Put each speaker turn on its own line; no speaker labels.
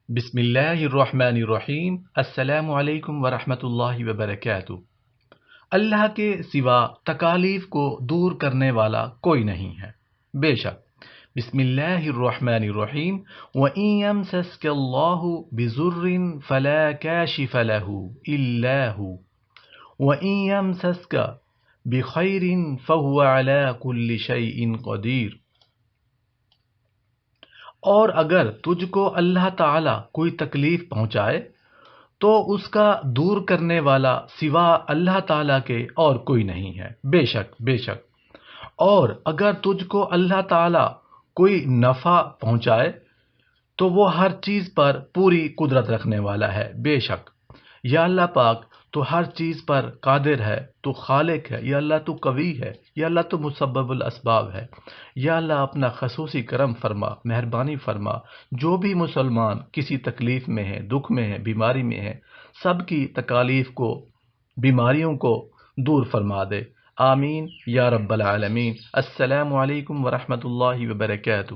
بسم اللہ الرحمن الرحیم۔ السلام علیکم ورحمۃ اللہ وبرکاتہ۔ اللہ کے سوا تکالیف کو دور کرنے والا کوئی نہیں ہے، بے شک۔ بسم اللہ الرحمن الرحیم۔ وَإِن يَمْسَسْكَ اللَّهُ بِضُرٍّ فَلَا كَاشِفَ لَهُ إِلَّا هُوَ وَإِن يَمْسَسْكَ بِخَيْرٍ فَهُوَ عَلَى كُلِّ شَيْءٍ قَدِيرٌ۔ اور اگر تجھ کو اللہ تعالی کوئی تکلیف پہنچائے تو اس کا دور کرنے والا سوا اللہ تعالی کے اور کوئی نہیں ہے، بے شک بے شک۔ اور اگر تجھ کو اللہ تعالی کوئی نفع پہنچائے تو وہ ہر چیز پر پوری قدرت رکھنے والا ہے، بے شک۔ یا اللہ پاک تو ہر چیز پر قادر ہے، تو خالق ہے، یا اللہ تو قوی ہے، یا اللہ تو مسبب الاسباب ہے۔ یا اللہ اپنا خصوصی کرم فرما، مہربانی فرما، جو بھی مسلمان کسی تکلیف میں ہے، دکھ میں ہے، بیماری میں ہے، سب کی تکالیف کو، بیماریوں کو دور فرما دے، آمین یا رب العالمین۔ السلام علیکم ورحمۃ اللہ وبرکاتہ۔